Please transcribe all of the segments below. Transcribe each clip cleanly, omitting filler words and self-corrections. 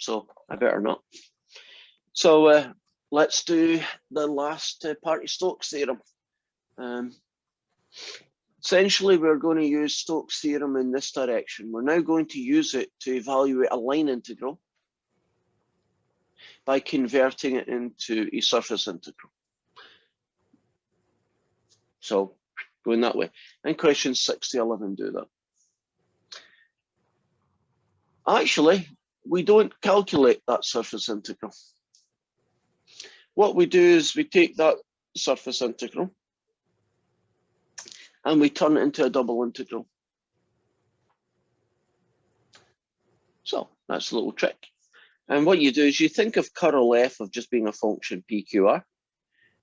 so I better not. So let's do the last part of Stokes' theorem. Essentially, we're going to use Stokes' theorem in this direction. We're now going to use it to evaluate a line integral by converting it into a surface integral. So going that way. And questions 6 to 11 do that. Actually, we don't calculate that surface integral. What we do is we take that surface integral and we turn it into a double integral. So that's a little trick. And what you do is you think of curl F of just being a function PQR,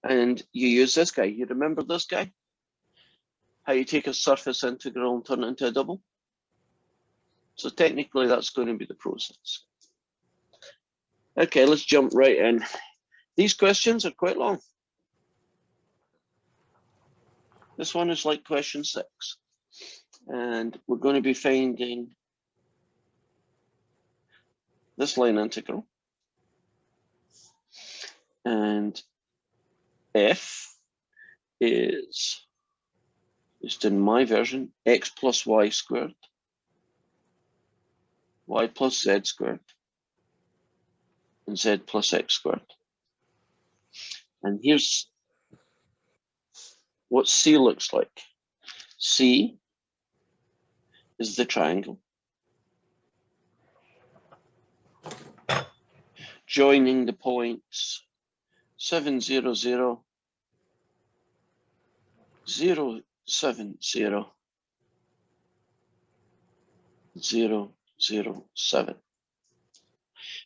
and you use this guy. You remember this guy? How you take a surface integral and turn it into a double? So technically that's going to be the process. Okay, let's jump right in. These questions are quite long. This one is like question 6. And we're going to be finding this line integral. And F is, just in my version, x plus y squared, y plus z squared, and z plus x squared. And here's what C looks like. C is the triangle joining the points 7, 0, 0, 0, 7, 0, 0, 0, 7.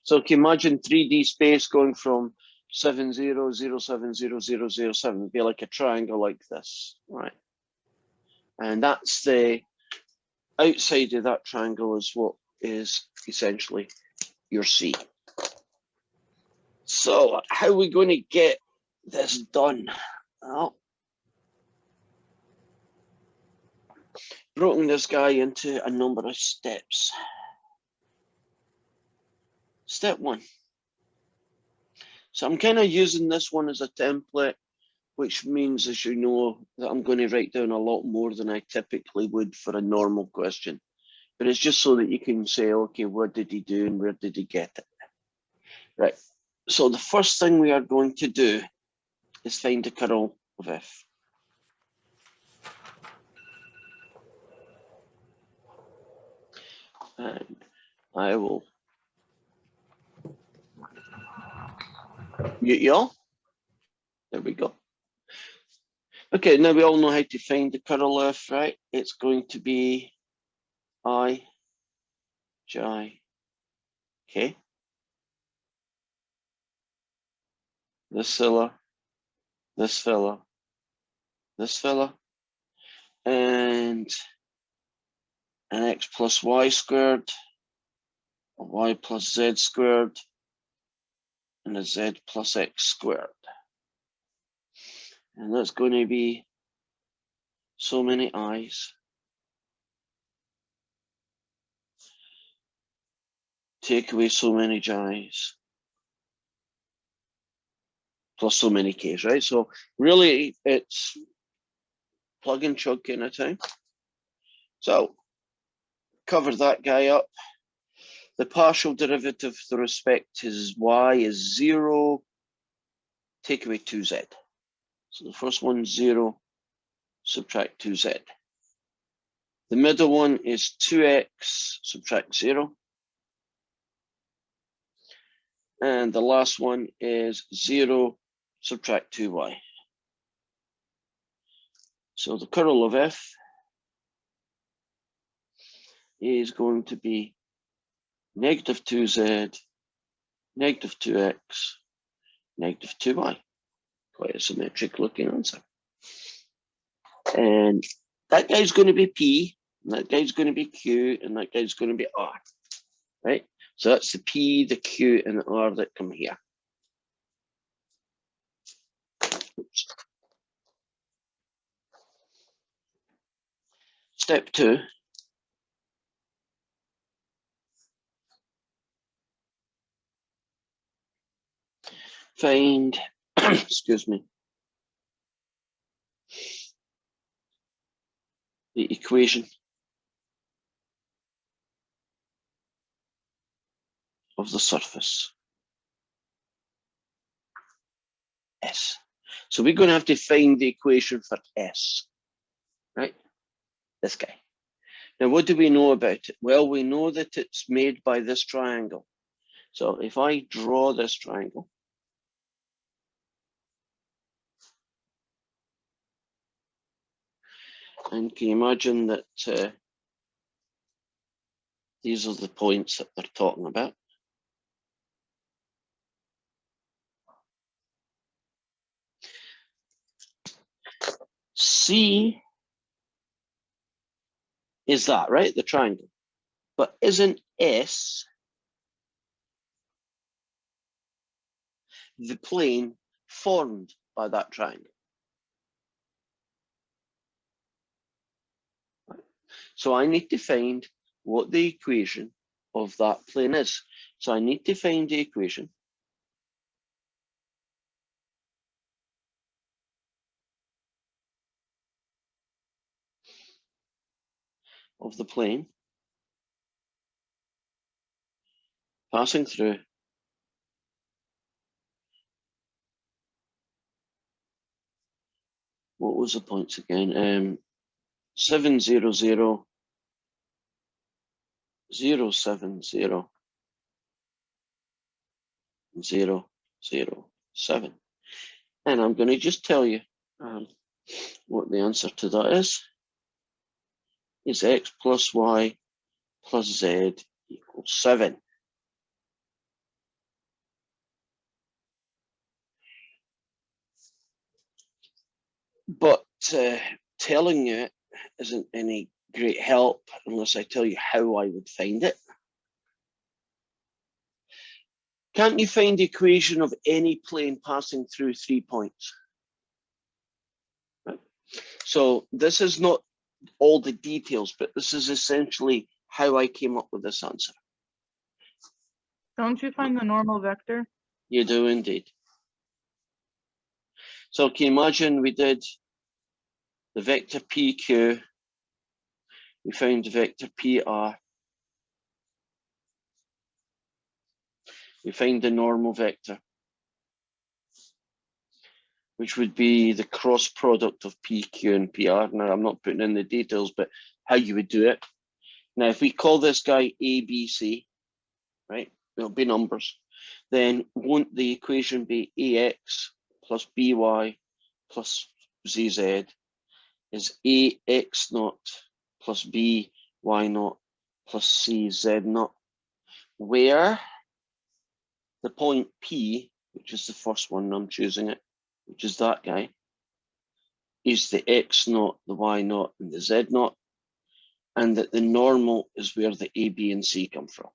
So can you imagine 3D space going from 7, 0, 0, 7, 0, 0, 0, 7? It'd be like a triangle like this, right? And that's the outside of that triangle is what is essentially your C. So how are we going to get this done? Well, broken this guy into a number of steps. Step 1. So I'm kind of using this one as a template, which means, as you know, that I'm going to write down a lot more than I typically would for a normal question. But it's just so that you can say, okay, what did he do and where did he get it? Right. So the first thing we are going to do is find the curl of F. And I will mute you all. There we go. Okay, now we all know how to find the curl F, right? It's going to be I, J, K. This fella, this fella, this fella, and an x plus y squared, a y plus z squared, and a z plus x squared. And that's going to be so many i's. Take away so many j's. Plus so many k's, right? So really it's plug and chug kind of time. So cover that guy up. The partial derivative with respect to y is 0. Take away 2z. So the first one 0, subtract 2z. The middle one is 2x, subtract 0. And the last one is 0, subtract 2y. So the curl of F is going to be negative 2z, negative 2x, negative 2y. Quite a symmetric looking answer. And that guy's going to be P, and that guy's going to be Q, and that guy's going to be R, right? So that's the P, the Q, and the R that come here. Oops. Step 2. find, excuse me, the equation of the surface S. So we're going to have to find the equation for S, right? This guy. Now, what do we know about it? Well, we know that it's made by this triangle. So if I draw this triangle, and can you imagine that these are the points that they're talking about? C is that, right? The triangle. But isn't S the plane formed by that triangle? So I need to find what the equation of that plane is. So I need to find the equation of the plane passing through what was the points again? 7, 0, 0, 0, 7, 0, 0, 0, 7. And I'm going to just tell you what the answer to that is x plus y plus z equals 7. But telling you it isn't any great help unless I tell you how I would find it. Can't you find the equation of any plane passing through 3 points? Right. So this is not all the details, but this is essentially how I came up with this answer. Don't you find the normal vector? You do indeed. So can you imagine we did the vector PQ, we found the vector PR, we find the normal vector, which would be the cross product of PQ and PR. Now, I'm not putting in the details, but how you would do it. Now, if we call this guy ABC, right, it'll be numbers, then won't the equation be AX plus BY plus ZZ is AX naught plus BY naught plus CZ naught, where the point P, which is the first one, I'm choosing it, which is that guy, is the X naught, the Y naught, and the Z naught, and that the normal is where the A, B, and C come from.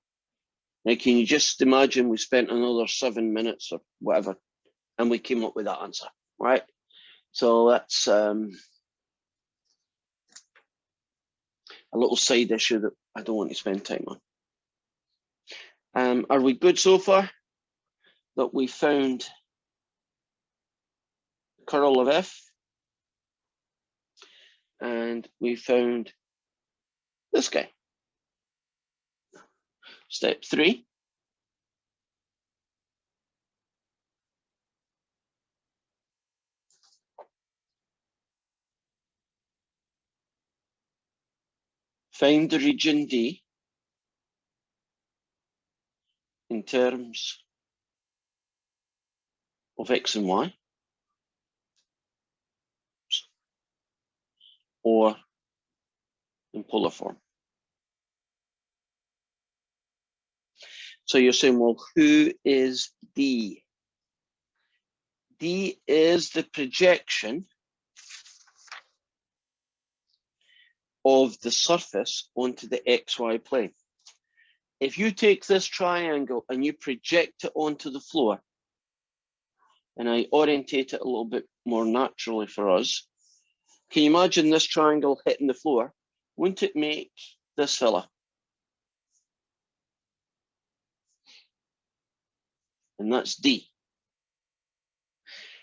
Now, can you just imagine we spent another 7 minutes or whatever, and we came up with that answer, right? So that's a little side issue that I don't want to spend time on. Are we good so far? That we found the curl of F, and we found this guy. Step 3. Find the region D in terms of X and Y, or in polar form. So you're saying, well, who is D? D is the projection of the surface onto the XY plane. If you take this triangle and you project it onto the floor, and I orientate it a little bit more naturally for us, can you imagine this triangle hitting the floor? Wouldn't it make this fella? And that's D.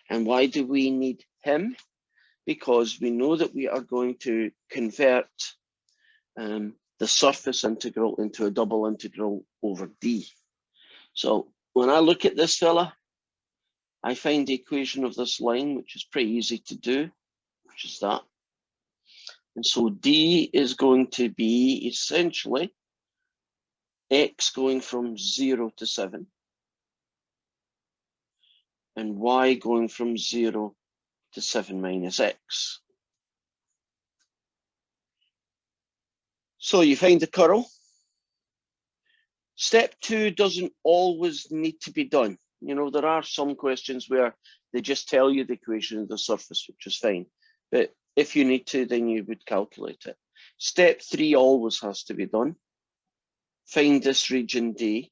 And why do we need him? Because we know that we are going to convert the surface integral into a double integral over d. So when I look at this fella, I find the equation of this line, which is pretty easy to do, which is that. And so d is going to be essentially x going from 0 to 7, and y going from 0 to 7 minus x. So you find the curl. Step 2 doesn't always need to be done. You know, there are some questions where they just tell you the equation of the surface, which is fine. But if you need to, then you would calculate it. Step 3 always has to be done. Find this region D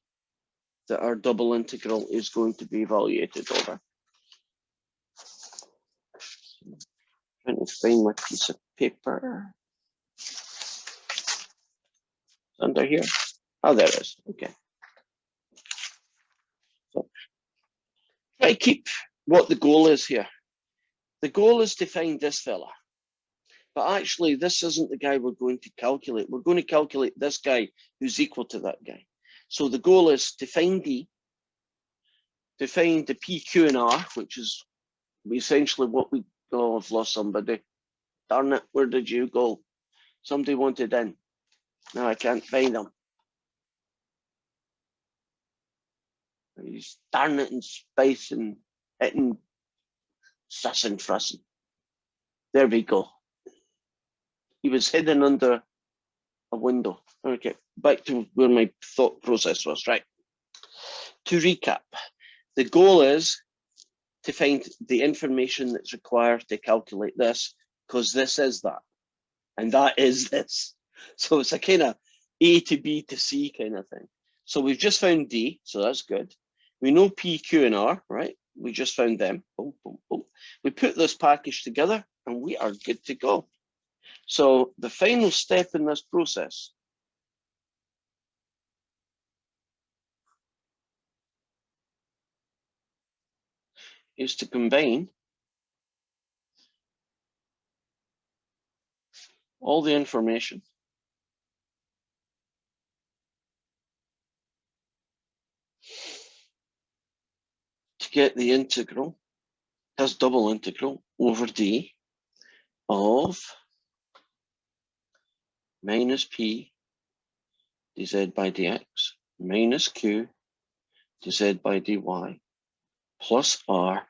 that our double integral is going to be evaluated over. Trying to find my piece of paper. Under here. Oh, there it is. Okay. So try to keep what the goal is here. The goal is to find this fella. But actually, this isn't the guy we're going to calculate. We're going to calculate this guy who's equal to that guy. So the goal is to find D, to find the P, Q, and R, which is essentially what we... Oh, I've lost somebody. Darn it, where did you go? Somebody wanted in. Now I can't find them. He's darn it in space and hitting sussing frussing. There we go. He was hidden under a window. Okay, back to where my thought process was, right? To recap, the goal is to find the information that's required to calculate this, because this is that, and that is this. So it's a kind of A to B to C kind of thing. So we've just found D, so that's good. We know P, Q, and R, right? We just found them. Boom, boom, boom. We put this package together and we are good to go. So the final step in this process is to combine all the information to get the integral, this double integral over D of minus P dz by dx minus Q dz by dy plus R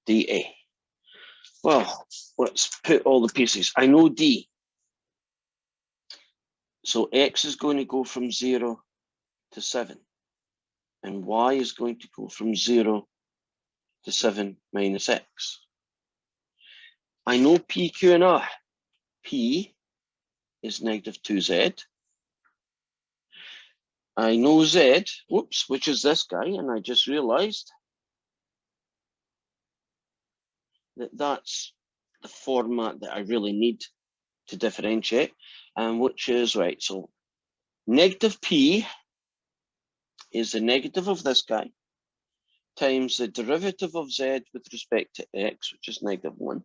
dA. Well, let's put all the pieces. I know D. So x is going to go from 0 to 7. And y is going to go from 0 to 7 minus x. I know P, Q, and R. P is negative 2z. I know z, whoops, which is this guy, and I just realized that that's the format that I really need to differentiate, and which is, right, so negative P is the negative of this guy times the derivative of z with respect to x, which is negative 1.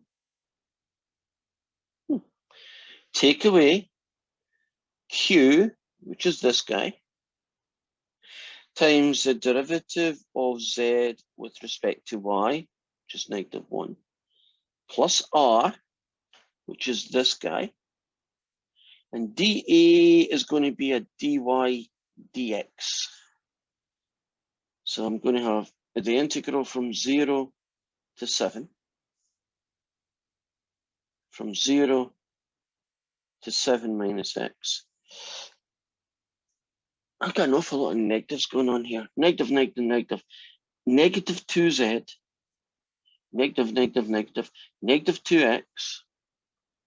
Take away Q, which is this guy, times the derivative of z with respect to y, which is negative 1, plus R, which is this guy. And dA is going to be a dy dx. So I'm going to have the integral from 0 to 7. From 0 to 7 minus x. I've got an awful lot of negatives going on here. Negative, negative, negative. Negative 2z. Negative, negative, negative. Negative 2x.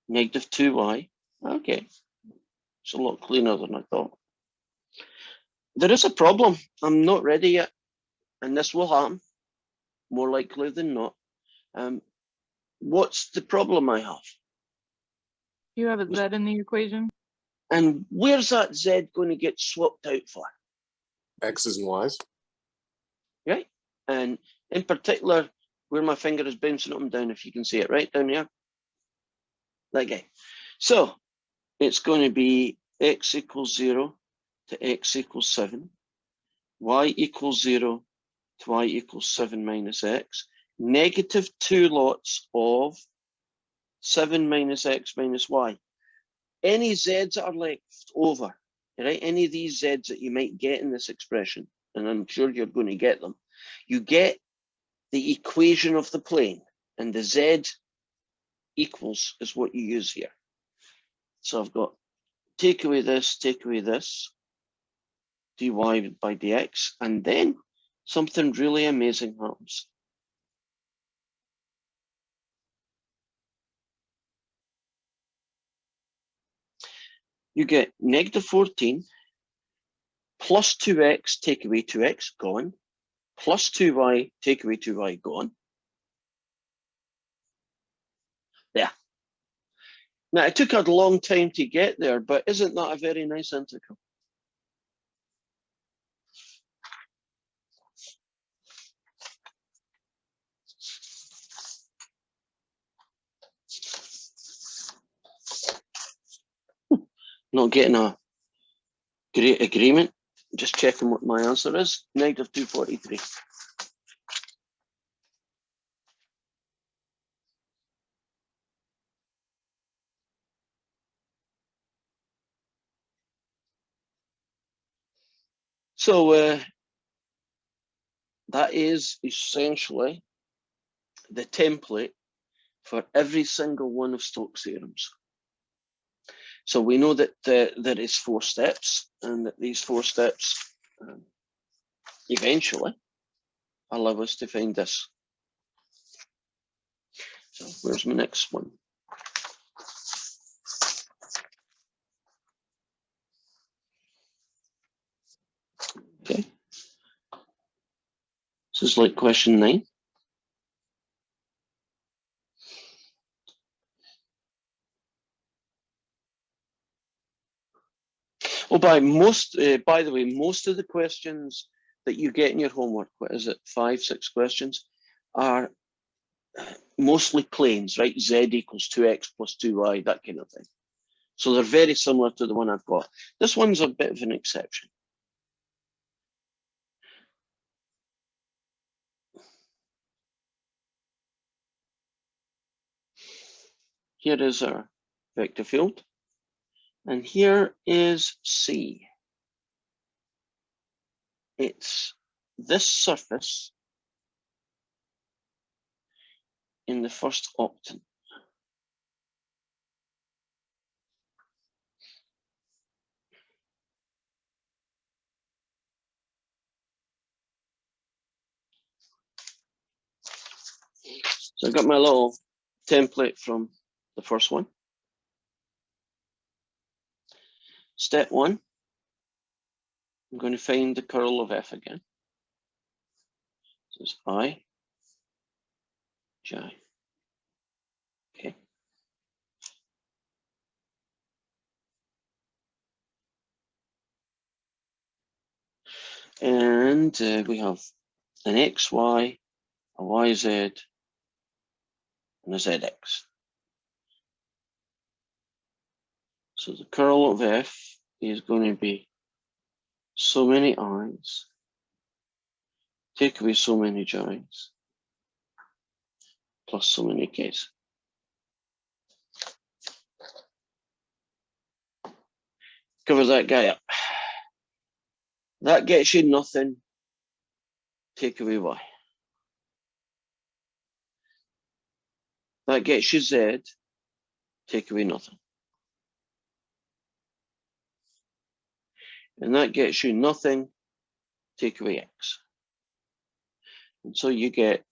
Negative 2y. Okay. It's a lot cleaner than I thought. There is a problem. I'm not ready yet. And this will happen. More likely than not. What's the problem I have? You have a z in the equation. And where's that z going to get swapped out for? X's and Y's. Right? And in particular, where my finger is bouncing up and down, if you can see it, right down here. That guy. So it's going to be x equals 0 to x equals 7, y equals 0 to y equals 7 minus x, negative 2 lots of 7 minus x minus y. Any z's that are left over, right? Any of these z's that you might get in this expression, and I'm sure you're going to get them, you get the equation of the plane, and the z equals is what you use here. So I've got take away this, dy by dx, and then something really amazing happens. You get negative 14 plus 2x, take away 2x, gone, plus 2y, take away 2y, gone. There. Now, it took a long time to get there, but isn't that a very nice integral? Not getting a great agreement. Just checking what my answer is. Negative 243. So that is essentially the template for every single one of Stokes' theorems. So we know that there is 4 steps, and that these 4 steps eventually allow us to find this. So where's my next one? Okay. This is like question 9. Oh, by the way, most of the questions that you get in your homework, what is it, 5, 6 questions, are mostly planes, right? Z equals 2x plus 2y, that kind of thing. So they're very similar to the one I've got. This one's a bit of an exception. Here is our vector field, and here is C. It's this surface in the first octant. So I got my little template from the first one. Step 1, I'm going to find the curl of f again. So it's I, j. Okay. And we have an xy, a yz, and a zx. So the curl of f is going to be so many i's, take away so many j's, plus so many k's. Cover that guy up. That gets you nothing, take away y. That gets you z, take away nothing. And that gets you nothing, take away x. And so you get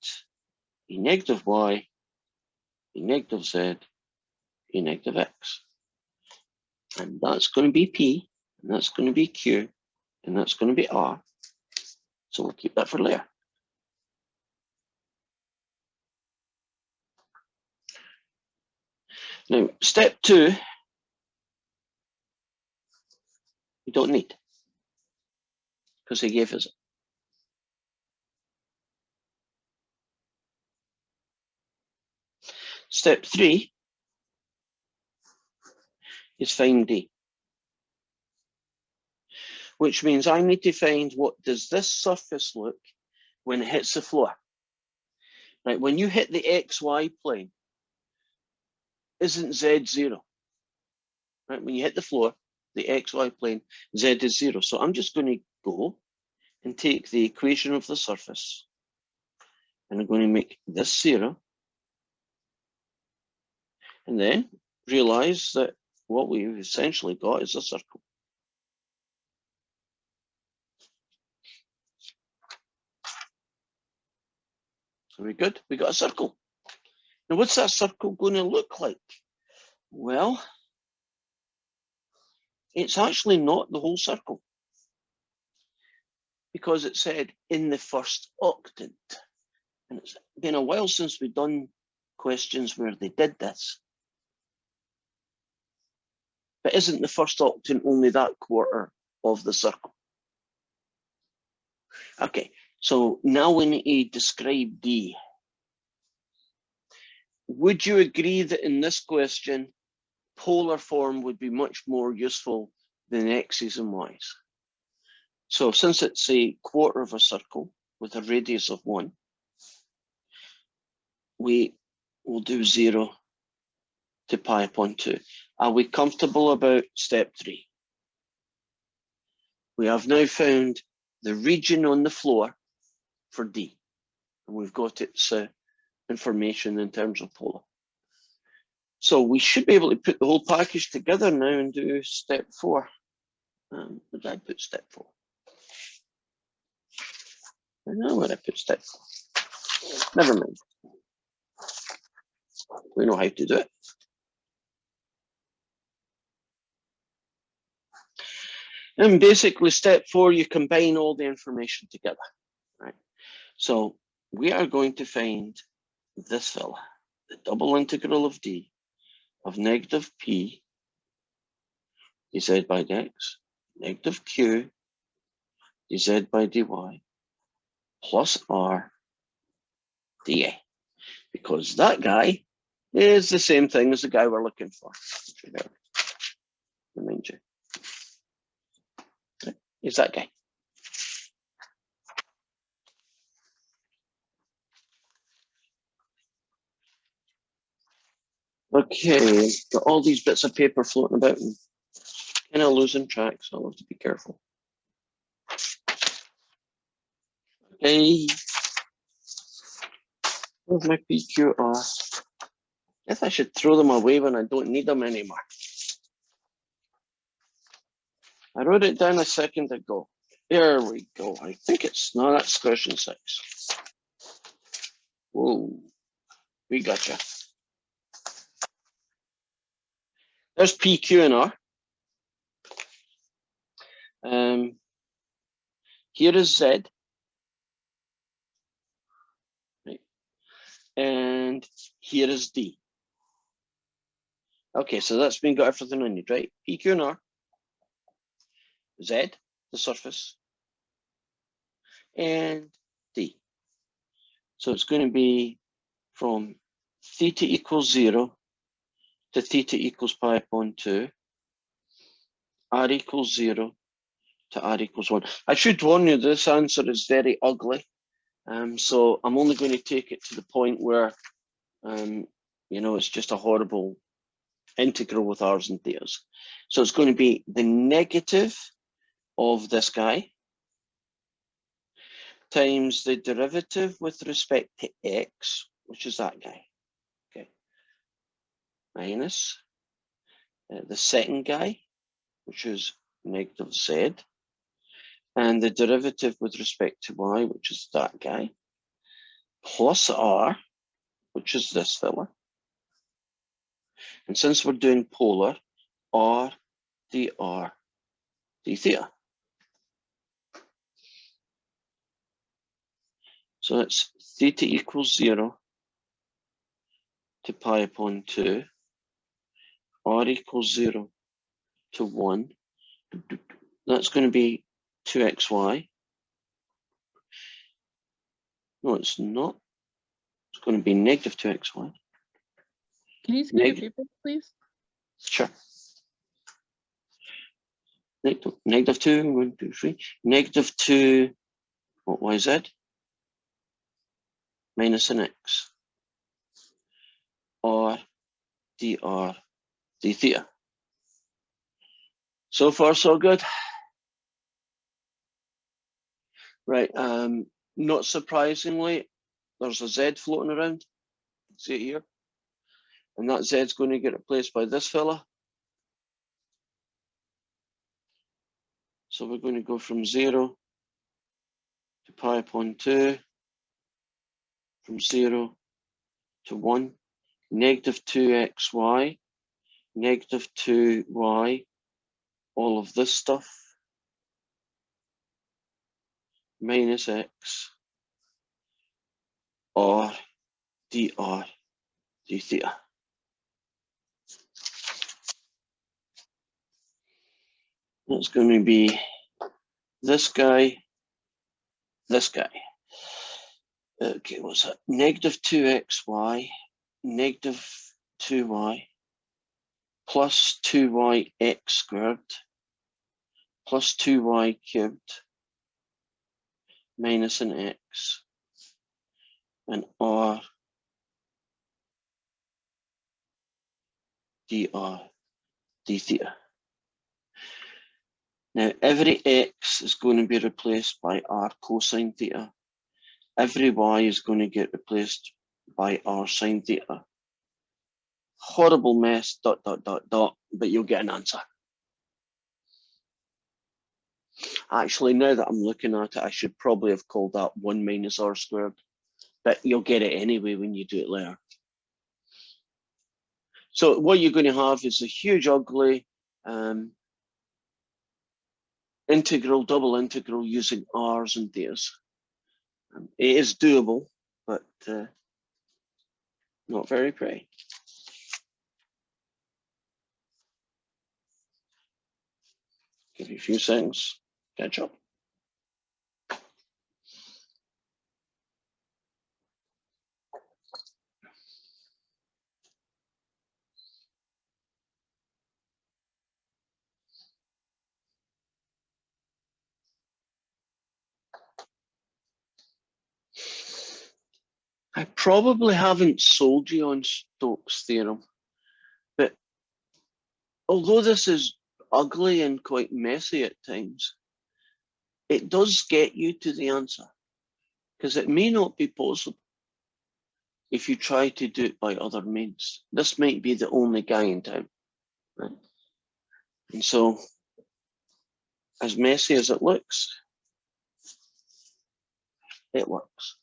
e negative y, e negative z, e negative x. And that's going to be P, and that's going to be Q, and that's going to be R. So we'll keep that for later. Now, step 2, we don't need, because he gave us it. Step 3 is find D, which means I need to find what does this surface look when it hits the floor. Right, when you hit the XY plane, isn't Z 0? Right, when you hit the floor, the XY plane, Z is 0. So I'm just going to go and take the equation of the surface, and I'm going to make this 0, and then realize that what we've essentially got is a circle. So we're good, we got a circle. Now what's that circle going to look like? Well, it's actually not the whole circle, because it said in the first octant. And it's been a while since we've done questions where they did this. But isn't the first octant only that quarter of the circle? Okay, so now we need to describe D. Would you agree that in this question, polar form would be much more useful than X's and Y's? So since it's a quarter of a circle with a radius of 1, we will do 0 to pi upon 2. Are we comfortable about step 3? We have now found the region on the floor for D, and we've got its information in terms of polar. So we should be able to put the whole package together now and do step 4. Where did I put step 4? I don't know where I put step 4. Never mind. We know how to do it. And basically step 4, you combine all the information together, right? So we are going to find this fella, the double integral of D of negative P dz by dx, negative Q dz by dy, plus R dA, because that guy is the same thing as the guy we're looking for. Remind you. Is that guy. Okay, got all these bits of paper floating about and kind of losing track, so I'll have to be careful. Okay, where's my PQR? I guess I should throw them away when I don't need them anymore. I wrote it down a second ago. There we go. I think it's, no, that's question 6. Whoa, we gotcha. There's P, Q, and R. Here is Z. Right. And here is D. Okay, so that's been got everything I need, right? P, Q, and R. Z, the surface, and D. So it's going to be from theta equals 0 to theta equals pi upon 2, R equals 0 to R equals 1. I should warn you, this answer is very ugly. So I'm only going to take it to the point where, you know, it's just a horrible integral with R's and thetas. So it's going to be the negative of this guy times the derivative with respect to X, which is that guy, okay, minus the second guy, which is negative Z, and the derivative with respect to Y, which is that guy, plus R, which is this fella. And since we're doing polar, R dr d theta. So it's theta equals 0 to pi upon 2, R equals 0 to 1. That's going to be 2xy. No, it's not. It's going to be negative 2xy. Can you see your Neg- paper, please? Sure. Negative 2, 1, 2, 3. Negative 2, what YZ? Minus an X. Or dr d theta. So far, so good. Right, not surprisingly, there's a Z floating around. See it here? And that Z's going to get replaced by this fella. So we're going to go from 0 to pi upon 2, from 0 to 1, negative 2xy, negative 2y, all of this stuff, minus x, or dr d theta. That's going to be this guy, this guy. Okay, what's that? Negative 2xy, negative 2y, plus 2yx squared, plus 2y cubed, minus an x, and r dr d theta. Now, every x is going to be replaced by r cosine theta. Every y is going to get replaced by r sine theta. Horrible mess, ... but you'll get an answer. Actually, now that I'm looking at it, I should probably have called that 1 minus r squared, but you'll get it anyway when you do it later. So what you're going to have is a huge, ugly integral, double integral using r's and thetas. It is doable, but not very pretty. Give you a few seconds, catch up. I probably haven't sold you on Stokes' theorem, but although this is ugly and quite messy at times, it does get you to the answer, because it may not be possible if you try to do it by other means. This might be the only guy in town, right? And so, as messy as it looks, it works.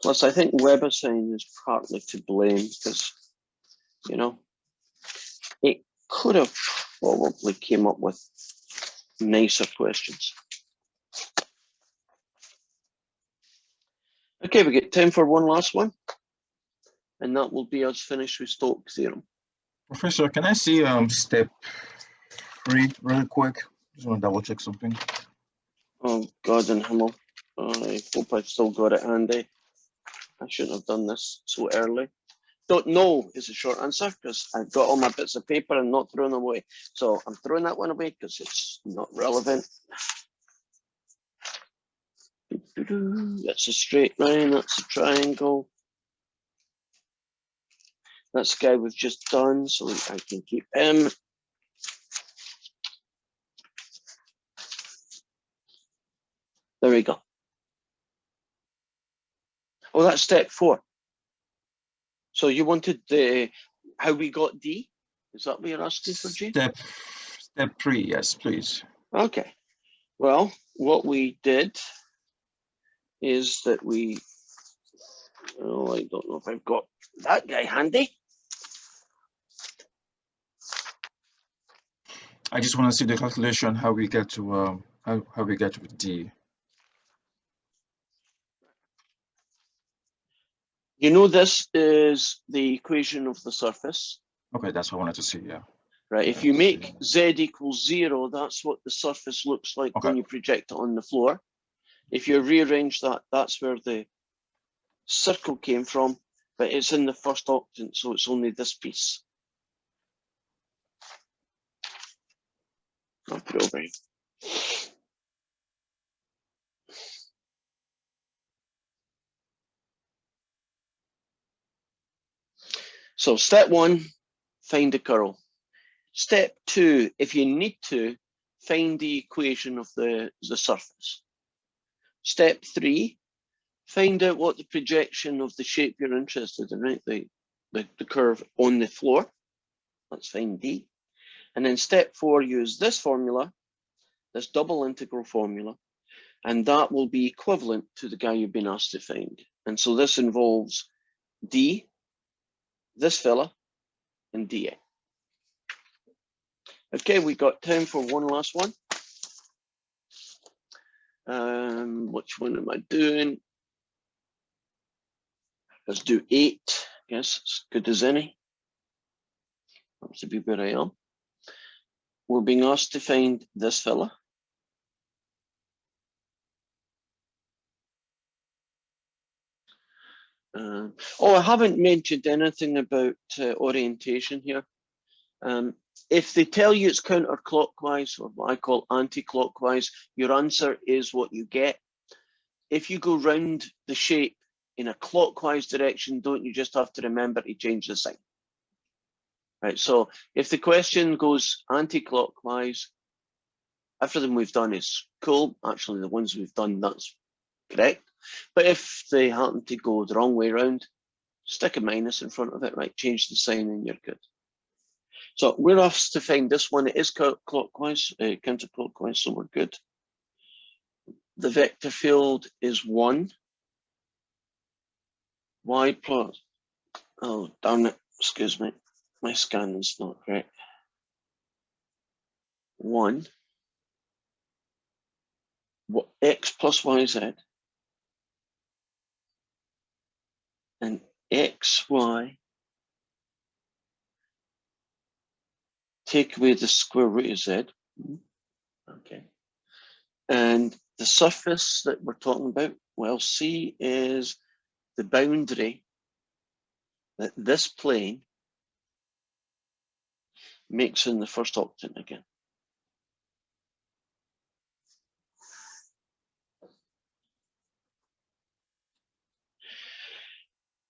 Plus, I think WebAssign is partly to blame because, you know, it could have probably came up with nicer questions. Okay, we get time for one last one, and that will be us finished with Stokes' theorem. Professor, can I see step 3 really quick? Just want to double check something. Oh, God in Himmel. I hope I've still got it handy. I shouldn't have done this so early. Don't know is the short answer, because I've got all my bits of paper and not thrown them away. So I'm throwing that one away because it's not relevant. That's a straight line, that's a triangle. That's the guy we've just done, so I can keep him. There we go. Oh, that's step 4. So you wanted the how we got D? Is that what you're asking for, G? Step 3, yes, please. Okay. Well, what we did is that we, oh, I don't know if I've got that guy handy. I just want to see the calculation, how we get to how we get to D. You know, this is the equation of the surface. Okay, that's what I wanted to see, yeah. Right, if you make Z equals 0, that's what the surface looks like when you project it on the floor. If you rearrange that, that's where the circle came from, but it's in the first octant, so it's only this piece. I'll put it over here. So step 1, find the curl. Step 2, if you need to, find the equation of the surface. Step 3, find out what the projection of the shape you're interested in, right? The curve on the floor. Let's find D. And then step 4, use this formula, this double integral formula, and that will be equivalent to the guy you've been asked to find. And so this involves D, this fella, and dA. Okay, we got time for one last one. Which one am I doing? Let's do 8. Yes, as good as any. That's to be where I am. We're being asked to find this fella. Oh, I haven't mentioned anything about orientation here. If they tell you it's counterclockwise, or what I call anti-clockwise, your answer is what you get. If you go round the shape in a clockwise direction, don't you just have to remember to change the sign? Right, so if the question goes anti-clockwise, everything we've done is cool. Actually, the ones we've done, that's correct. But if they happen to go the wrong way around, stick a minus in front of it, right? Change the sign and you're good. So we're off to find this one. It is clockwise, counterclockwise, so we're good. The vector field is 1. Y plus, oh, darn it, excuse me. My scan is not correct. 1. What, X plus YZ. And XY, take away the square root of Z. Okay. And the surface that we're talking about, well, C is the boundary that this plane makes in the first octant again.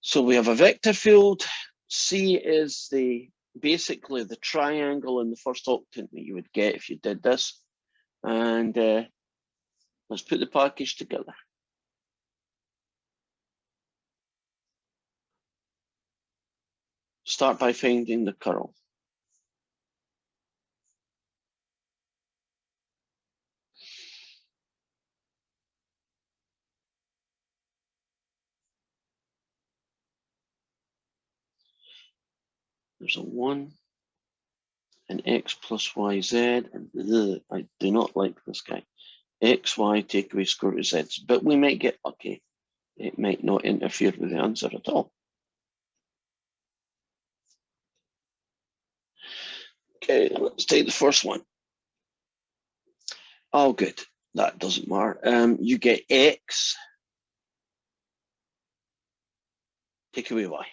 So we have a vector field. C is basically the triangle in the first octant that you would get if you did this. And let's put the package together. Start by finding the curl. There's a 1, and X plus YZ, and I do not like this guy. XY take away square root of Z, but we might get lucky. It might not interfere with the answer at all. Okay, let's take the first one. Oh, good. That doesn't matter. You get X, take away Y.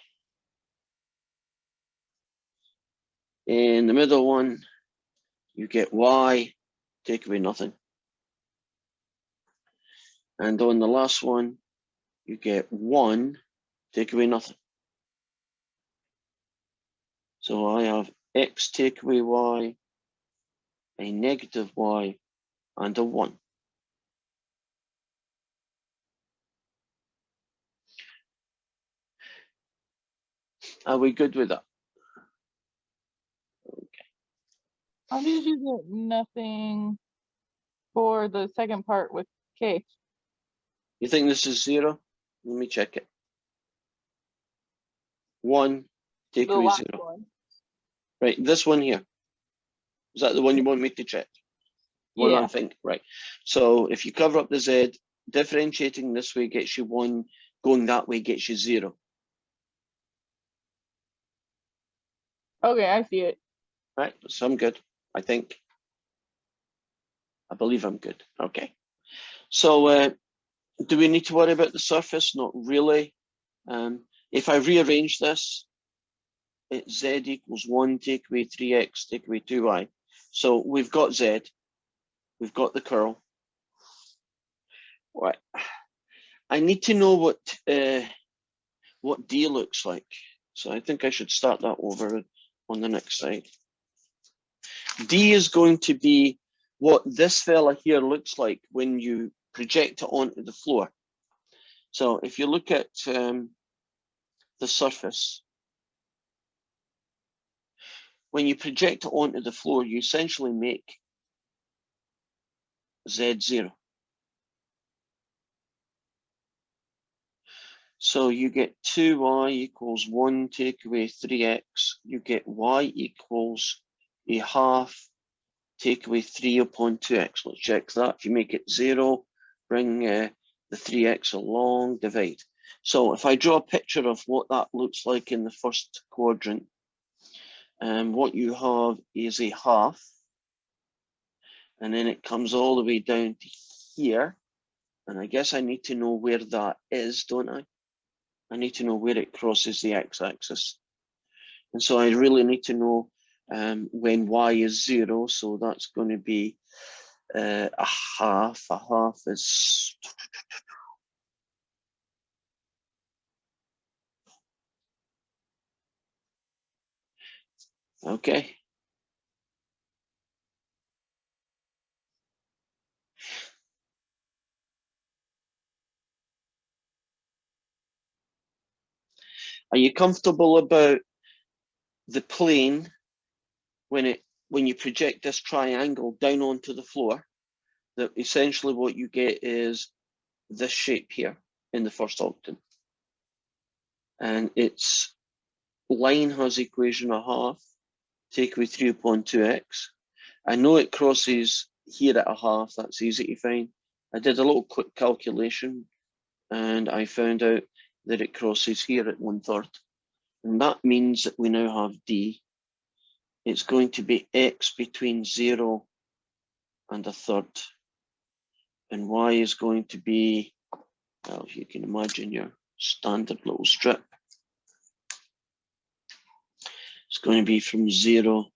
In the middle one, you get Y, take away nothing. And on the last one, you get 1, take away nothing. So I have X take away Y, a negative Y, and a 1. Are we good with that? Okay. How did you get nothing for the second part with K? You think this is 0? Let me check it. 1, take The away last 0. one. Right, this one here. Is that the one you want me to check? One Yeah. I think, right. So if you cover up the Z, differentiating this way gets you 1, going that way gets you 0. Okay, I see it. Right, so I'm good, I think. I believe I'm good. Okay. So do we need to worry about the surface? Not really. If I rearrange this, it's z equals 1 take away 3x take away 2y. So we've got z, we've got the curl. Right. I need to know what D looks like. So I think I should start that over on the next slide. D is going to be what this fella here looks like when you project it onto the floor. So if you look at the surface, when you project it onto the floor, you essentially make Z0. So you get 2y equals 1 take away 3x. You get y equals a half take away 3 upon 2x. Let's check that. If you make it 0, bring the 3x along, divide. So if I draw a picture of what that looks like in the first quadrant, what you have is a half, and then it comes all the way down to here. And I guess I need to know where that is, don't I? I need to know where it crosses the x-axis. And so I really need to know when y is 0. So that's going to be a half. A half is... Okay. Are you comfortable about the plane when you project this triangle down onto the floor? That essentially what you get is this shape here in the first octant. And its line has equation a half, take away 3 upon 2x. I know it crosses here at a half, that's easy to find. I did a little quick calculation and I found out that it crosses here at 1/3. And that means that we now have D. It's going to be x between 0 and 1/3. And y is going to be, well, if you can imagine your standard little strip. It's going to be from 0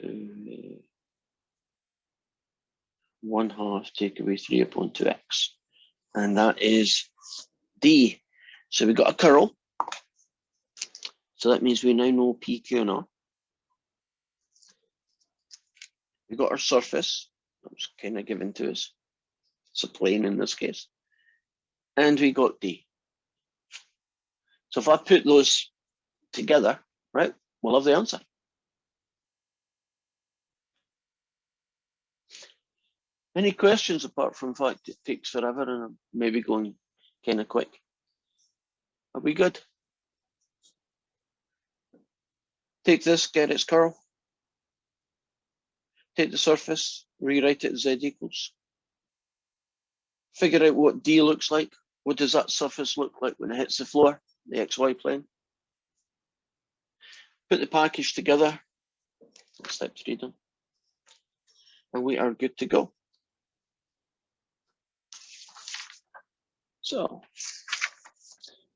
to 1/2 take away 3 upon 2x. And that is D. So we got a curl. So that means we now know P, Q, and R. We got our surface. That was kind of given to us. It's a plane in this case. And we got D. So if I put those together, right, we'll have the answer. Any questions apart from the fact it takes forever and I'm maybe going kind of quick? Are we good? Take this, get its curl. Take the surface, rewrite it as Z equals. Figure out what D looks like. What does that surface look like when it hits the floor, the XY plane? Put the package together. That's step 3 done. And we are good to go. So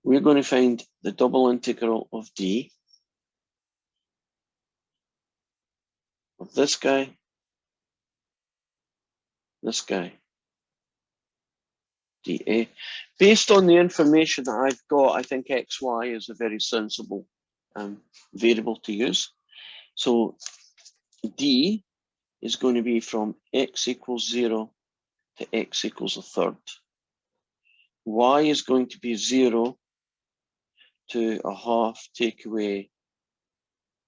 we're going to find the double integral of D of this guy, dA. Based on the information that I've got, I think xy is a very sensible variable to use. So D is going to be from x equals 0 to x equals 1/3. Y is going to be 0 to 1/2 take away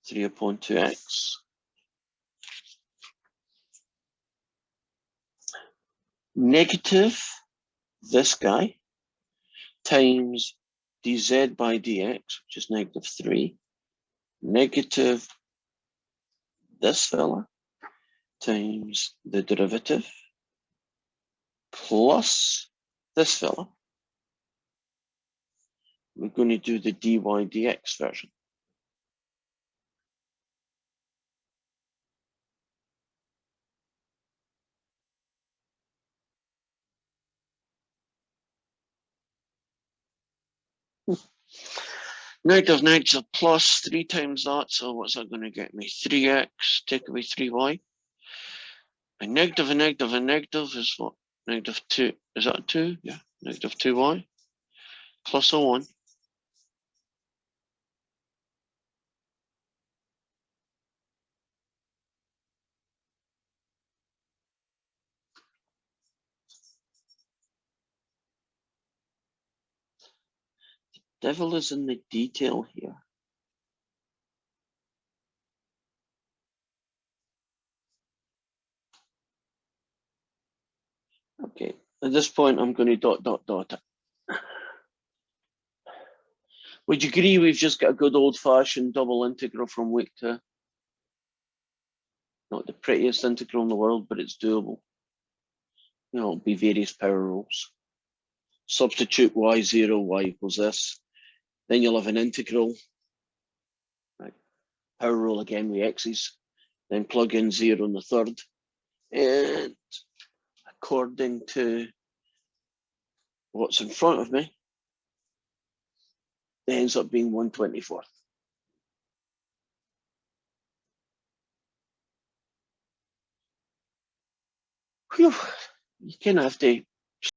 3 upon 2x. Negative this guy times dz by dx, which is -3, negative this fella times the derivative plus this fella. We're going to do the dy dx version. Negative plus 3 times that, so what's that going to get me? 3x, take away 3y. And negative is what? Negative 2, is that 2? Yeah, negative 2y plus a 1. Devil is in the detail here. Okay, at this point, I'm going to dot it. Would you agree we've just got a good old-fashioned double integral from week 2? Not the prettiest integral in the world, but it's doable. You know, it'll be various power rules. Substitute y0, y equals this. Then you'll have an integral. Right. Power rule again with x's. Then plug in 0 in the third. And according to what's in front of me, it ends up being 1/24. Whew. You kind of have to